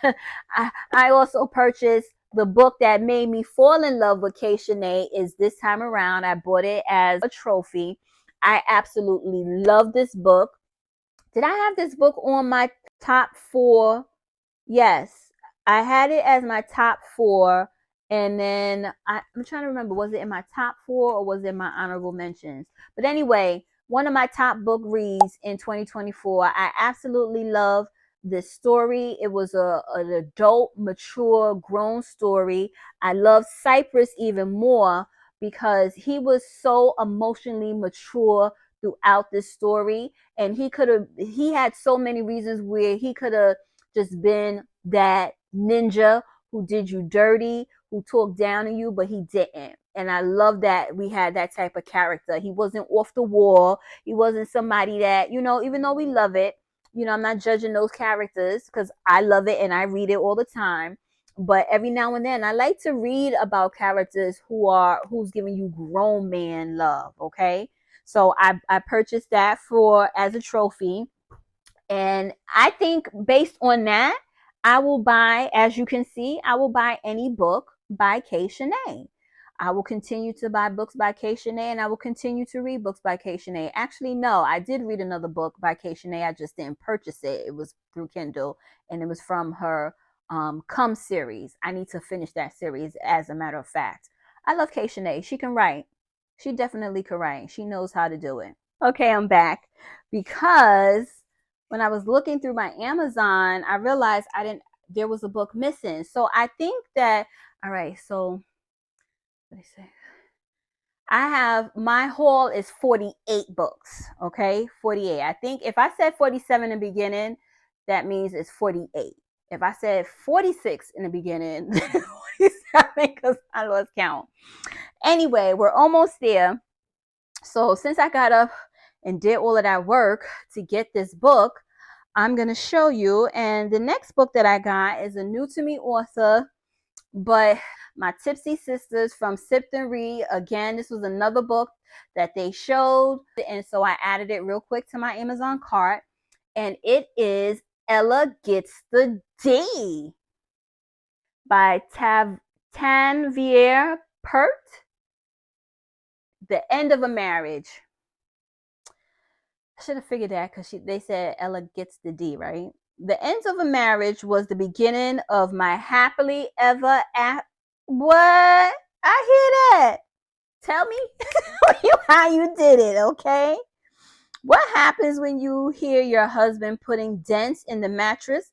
I also purchased the book that made me fall in love with Kay Shanae. Is this time around. I bought it as a trophy. I absolutely love this book. Did I have this book on my top 4? Yes, I had it as my top 4. And then I'm trying to remember, was it in my top 4 or was it my honorable mentions? But anyway, one of my top book reads in 2024. I absolutely love this story. It was an adult, mature, grown story. I love Cypress even more because he was so emotionally mature throughout this story, and he had so many reasons where he could have just been that ninja who did you dirty, who talked down on you, but he didn't. And I love that we had that type of character. He wasn't off the wall. He wasn't somebody that, even though we love it, I'm not judging those characters because I love it and I read it all the time. But every now and then I like to read about characters who's giving you grown man love. Okay. So I purchased that as a trophy. And I think based on that, I will buy, as you can see, I will buy any book by Kay Shanae. I will continue to buy books by Kay Shanae, and I will continue to read books by Kay Shanae. Actually, no, I did read another book by Kay Shanae. I just didn't purchase it. It was through Kindle, and it was from her Come series. I need to finish that series, as a matter of fact. I love Kay Shanae. She can write. She definitely can write. She knows how to do it. Okay, I'm back because when I was looking through my Amazon, I realized there was a book missing. So I think that, all right, so let me see. My haul is 48 books. Okay, 48. I think if I said 47 in the beginning, that means it's 48. If I said 46 in the beginning, 47 because I lost count. Anyway, we're almost there. So since I got up and did all of that work to get this book, I'm going to show you. And the next book that I got is a new to me author, but my Tipsy Sisters from Sip and Read. Again, this was another book that they showed. And so I added it real quick to my Amazon cart. And it is Ella Gets the D by Tanvier Pert. The End of a Marriage. I should have figured that because they said Ella gets the D, right? The End of a Marriage was the beginning of my happily ever after. What? I hear that. Tell me how you did it, okay? What happens when you hear your husband putting dents in the mattress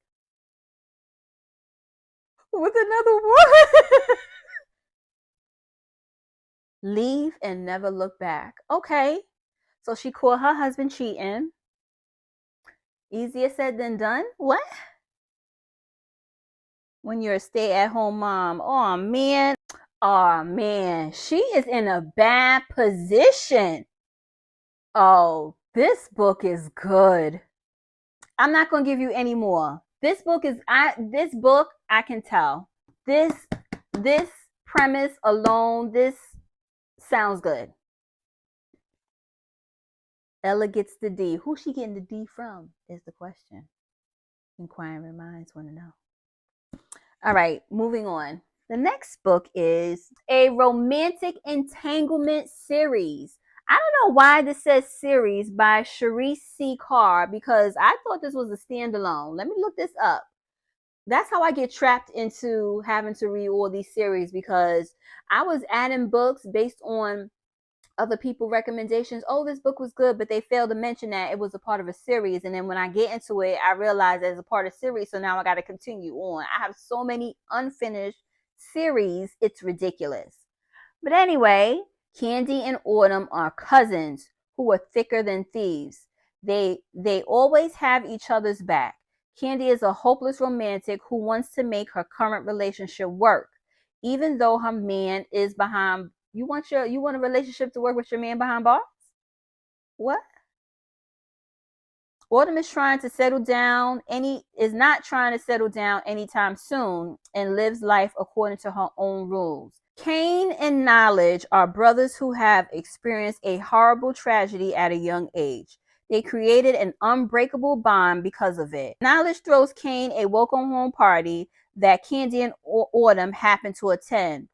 with another woman? Leave and never look back. Okay. So she caught her husband cheating. Easier said than done? What? When you're a stay-at-home mom. Oh, man. Oh, man. She is in a bad position. Oh, this book is good. I'm not going to give you any more. This book I can tell. This premise alone, this sounds good. Ella gets the D. Who's she getting the D from is the question. Inquiring minds want to know. All right, moving on. The next book is a romantic entanglement series. I don't know why this says series by Sharice C. Carr because I thought this was a standalone. Let me look this up. That's how I get trapped into having to read all these series, because I was adding books based on other people recommendations. Oh, this book was good, but they failed to mention that it was a part of a series. And then when I get into it, I realize it's a part of a series. So now I got to continue on. I have so many unfinished series. It's ridiculous. But anyway, Candy and Autumn are cousins who are thicker than thieves. They always have each other's back. Candy is a hopeless romantic who wants to make her current relationship work, even though her man is behind. You want a relationship to work with your man behind bars? What? Autumn is trying to settle down. Any is not trying to settle down anytime soon and lives life according to her own rules. Cain and Knowledge are brothers who have experienced a horrible tragedy at a young age. They created an unbreakable bond because of it. Knowledge throws Cain a welcome home party that Candy and Autumn happen to attend.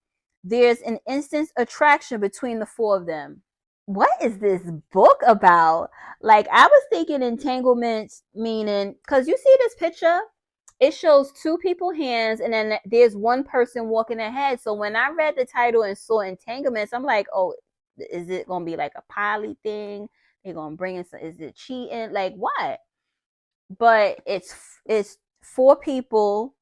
There's an instant attraction between the four of them. What is this book about? Like, I was thinking entanglements, meaning, because you see this picture, it shows two people hands and then there's one person walking ahead. So when I read the title and saw entanglements, I'm like, oh, is it gonna be like a poly thing? They're gonna bring in some, is it cheating? Like what? But it's four people.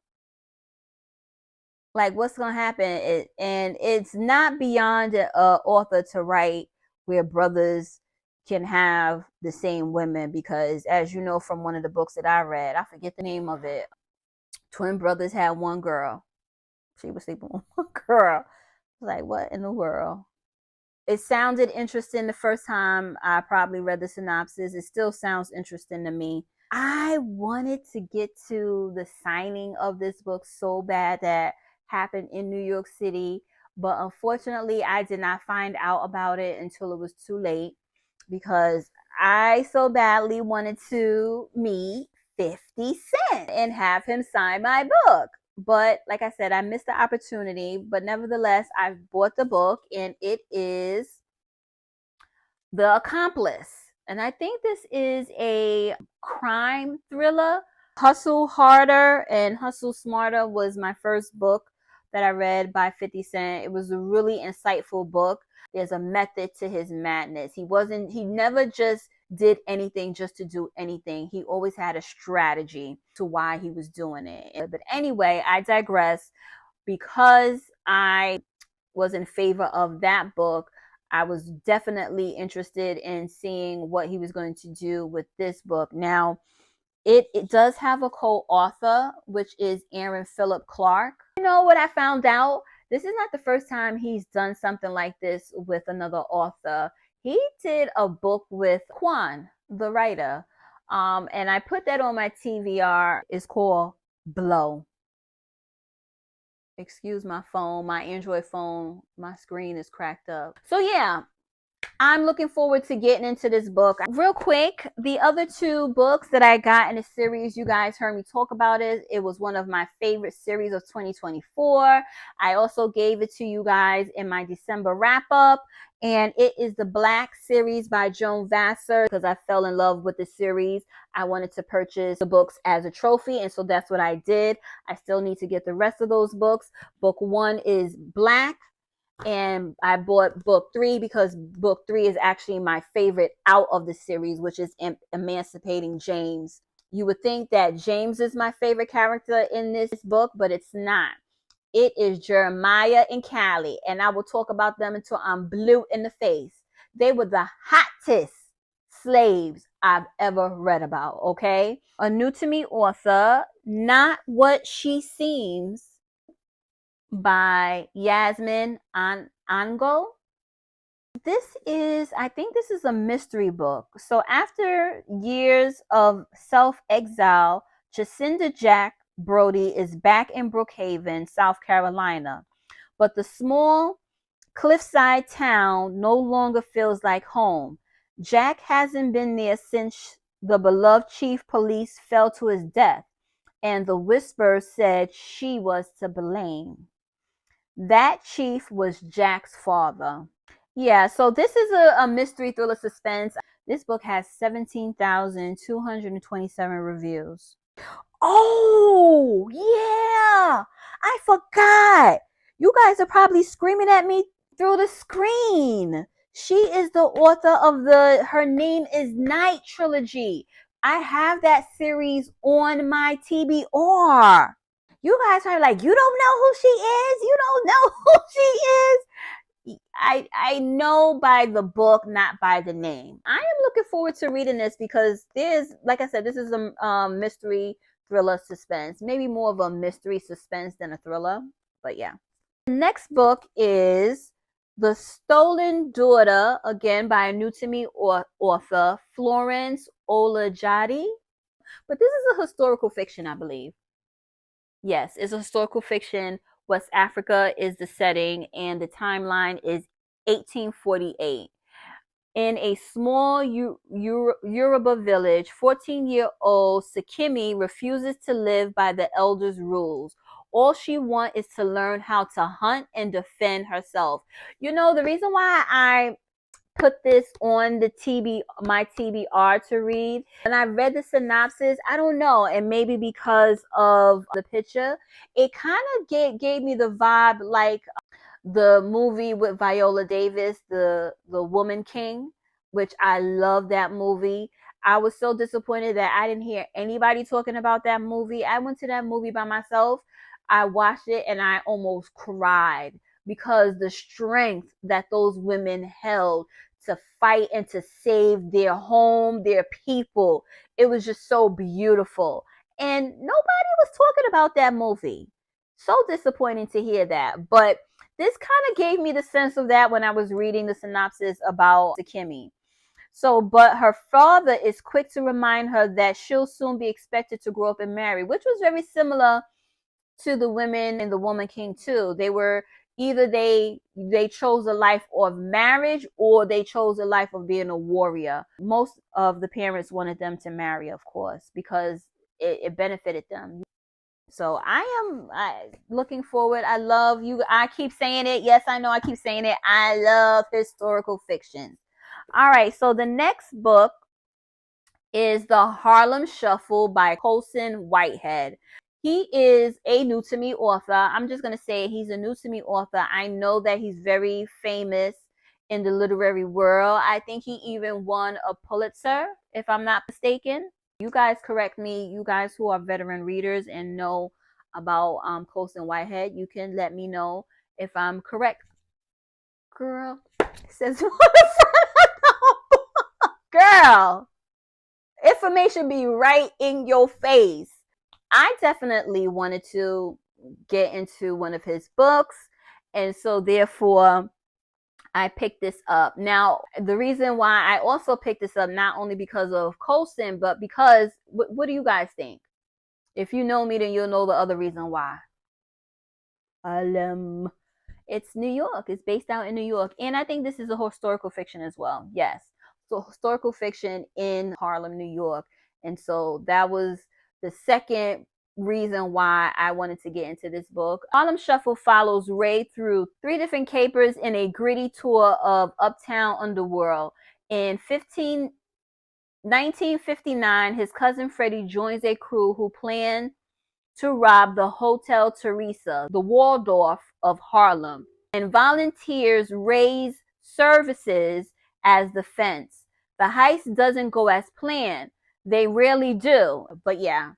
Like, what's gonna happen? And it's not beyond an author to write where brothers can have the same women, because as you know from one of the books that I read, I forget the name of it. Twin brothers had one girl. She was sleeping with one girl. Like, what in the world? It sounded interesting the first time I probably read the synopsis. It still sounds interesting to me. I wanted to get to the signing of this book so bad that happened in New York City, but unfortunately, I did not find out about it until it was too late, because I so badly wanted to meet 50 Cent and have him sign my book. But like I said, I missed the opportunity. But nevertheless, I bought the book, and it is The Accomplice. And I think this is a crime thriller. Hustle Harder and Hustle Smarter was my first book that I read by 50 Cent. It was a really insightful book. There's a method to his madness. He never just did anything just to do anything. He always had a strategy to why he was doing it. But anyway, I digress. Because I was in favor of that book, I was definitely interested in seeing what he was going to do with this book. Now, it does have a co-author, which is Aaron Philip Clarke. You know what I found out? This is not the first time he's done something like this with another author. He did a book with Quan, the writer. And I put that on my TVR. It's called Blow. Excuse my phone, my Android phone, my screen is cracked up. So yeah, I'm looking forward to getting into this book. Real quick, the other two books that I got in the series, you guys heard me talk about it. It was one of my favorite series of 2024. I also gave it to you guys in my December wrap up. And it is the Black series by Joan Vassar, because I fell in love with the series. I wanted to purchase the books as a trophy, and so that's what I did. I still need to get the rest of those books. Book one is Black, and I bought book 3 because book 3 is actually my favorite out of the series, which is Emancipating James. You would think that James is my favorite character in this book, but it's not. It is Jeremiah and Callie, and I will talk about them until I'm blue in the face. They were the hottest slaves I've ever read about, okay? A new to me author, Not What She Seems, by Yasmin Ango. I think this is a mystery book. So after years of self-exile, Jacinda Jack Brody is back in Brookhaven, South Carolina. But the small cliffside town no longer feels like home. Jack hasn't been there since the beloved chief police fell to his death, and the whispers said she was to blame. That chief was Jack's father. Yeah, so this is a mystery thriller suspense. This book has 17,227 reviews. Oh, yeah. I forgot. You guys are probably screaming at me through the screen. She is the author of the Her Name is Night trilogy. I have that series on my TBR. You guys are like, you don't know who she is? You don't know who she is? I know by the book, not by the name. I am looking forward to reading this because there's, like I said, this is a mystery thriller suspense, maybe more of a mystery suspense than a thriller. But yeah, the next book is The Stolen Daughter, again by a new to me author, Florence Olajati. But this is a historical fiction, I believe. Yes, it's a historical fiction. West Africa is the setting, and the timeline is 1848. In a small Yoruba village, 14-year-old Sakimi refuses to live by the elders' rules. All she wants is to learn how to hunt and defend herself. You know, the reason why I put this on the my TBR to read. And I read the synopsis. I don't know, and maybe because of the picture, it kind of gave me the vibe like the movie with Viola Davis, the Woman King, which I love that movie. I was so disappointed that I didn't hear anybody talking about that movie. I went to that movie by myself. I watched it and I almost cried because the strength that those women held to fight and to save their home, their people. It was just so beautiful. And nobody was talking about that movie. So disappointing to hear that. But this kind of gave me the sense of that when I was reading the synopsis about Sakimi. So, but her father is quick to remind her that she'll soon be expected to grow up and marry, which was very similar to the women in the Woman King too. They were either they chose a life of marriage or they chose a life of being a warrior. Most of the parents wanted them to marry, of course, because it benefited them. So I am looking forward. I love you. I keep saying it. Yes, I know I keep saying it. I love historical fiction. All right. So the next book is The Harlem Shuffle by Colson Whitehead. He is a new to me author. I'm just going to say he's a new to me author. I know that he's very famous in the literary world. I think he even won a Pulitzer, if I'm not mistaken. You guys correct me. You guys who are veteran readers and know about Colson Whitehead, you can let me know if I'm correct. Girl, says girl, information be right in your face. I definitely wanted to get into one of his books, and so therefore I picked this up. Now, the reason why I also picked this up, not only because of Colson, but because, what do you guys think? If you know me, then you'll know the other reason why. It's New York. It's based out in New York. And I think this is a historical fiction as well. Yes. So historical fiction in Harlem, New York. And so that was the second reason why I wanted to get into this book. Harlem Shuffle follows Ray through 3 different capers in a gritty tour of uptown underworld. In 1959, his cousin Freddie joins a crew who plan to rob the Hotel Teresa, the Waldorf of Harlem, and volunteers raise services as the fence. The heist doesn't go as planned. They rarely do. But yeah,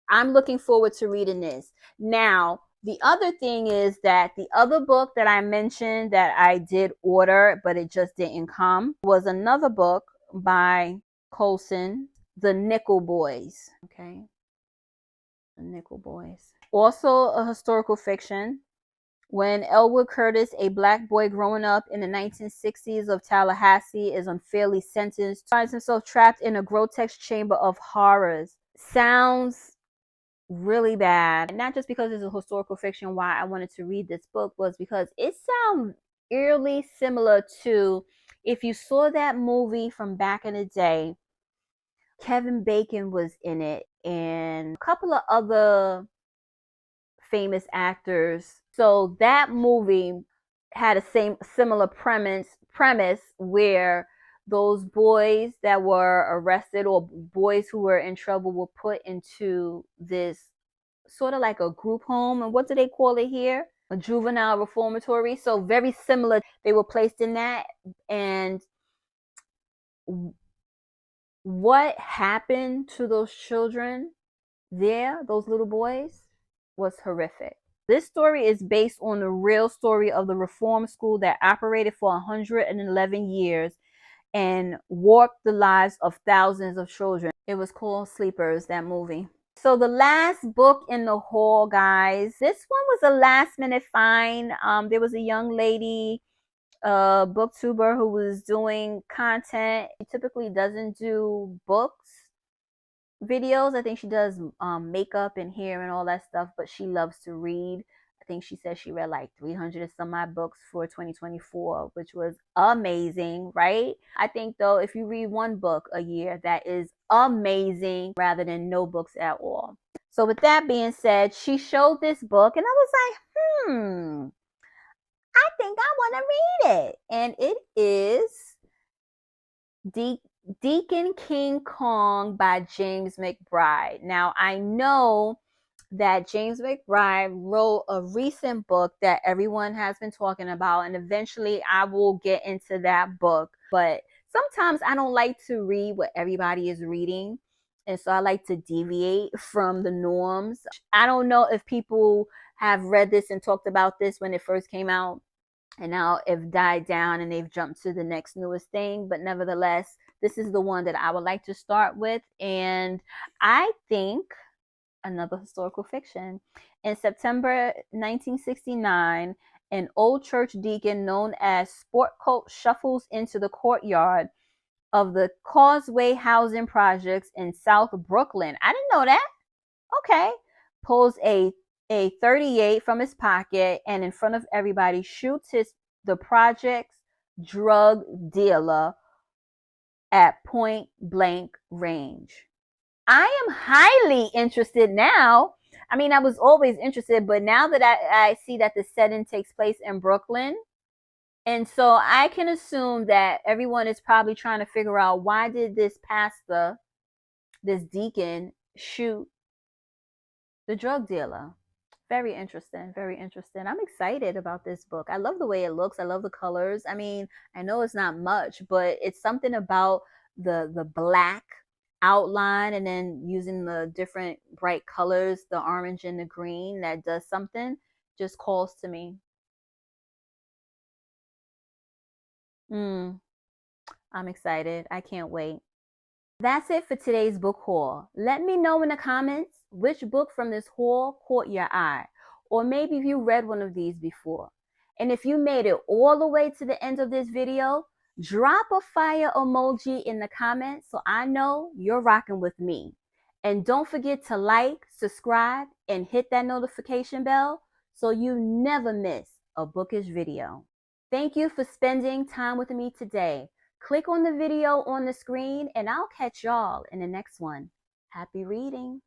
I'm looking forward to reading this. Now, the other thing is that the other book that I mentioned that I did order, but it just didn't come, was another book by Colson, The Nickel Boys. Okay. The Nickel Boys. Also a historical fiction. When Elwood Curtis, a black boy growing up in the 1960s of Tallahassee, is unfairly sentenced, finds himself trapped in a grotesque chamber of horrors. Sounds really bad. Not just because it's a historical fiction, why I wanted to read this book was because it sounds eerily similar to, if you saw that movie from back in the day, Kevin Bacon was in it and a couple of other famous actors. So that movie had a similar premise where those boys that were arrested or boys who were in trouble were put into this sort of like a group home. And what do they call it here? A juvenile reformatory. So very similar. They were placed in that. And what happened to those children there, those little boys, was horrific. This story is based on the real story of the reform school that operated for 111 years and warped the lives of thousands of children. It was called Sleepers, that movie. So the last book in the haul, guys, this one was a last minute find. There was a young lady, booktuber, who was doing content. She typically doesn't do books videos. I think she does makeup and hair and all that stuff, but she loves to read. I think she said she read like 300 and some odd books for 2024, which was amazing, right? I think though, if you read one book a year, that is amazing rather than no books at all. So with that being said, she showed this book and I was like, I think I want to read it. And it is Deacon King Kong by James McBride. Now, I know that James McBride wrote a recent book that everyone has been talking about, and eventually I will get into that book. But sometimes I don't like to read what everybody is reading, and so I like to deviate from the norms. I don't know if people have read this and talked about this when it first came out, and now it died down and they've jumped to the next newest thing. But nevertheless, this is the one that I would like to start with. And I think another historical fiction. In September 1969, an old church deacon known as Sport Coat shuffles into the courtyard of the Causeway Housing Projects in South Brooklyn. I didn't know that. Okay. Pulls a 38 from his pocket and in front of everybody shoots the project's drug dealer at point blank range. I am highly interested now. I mean, I was always interested, but now that I see that the setting takes place in Brooklyn, and so I can assume that everyone is probably trying to figure out, why did this pastor, this deacon, shoot the drug dealer? Very interesting. Very interesting. I'm excited about this book. I love the way it looks. I love the colors. I mean, I know it's not much, but it's something about the black outline and then using the different bright colors, the orange and the green, that does something, just calls to me. I'm excited. I can't wait. That's it for today's book haul. Let me know in the comments which book from this haul caught your eye, or maybe if you read one of these before. And if you made it all the way to the end of this video, drop a fire emoji in the comments so I know you're rocking with me. And don't forget to like, subscribe, and hit that notification bell so you never miss a bookish video. Thank you for spending time with me today. Click on the video on the screen and I'll catch y'all in the next one. Happy reading.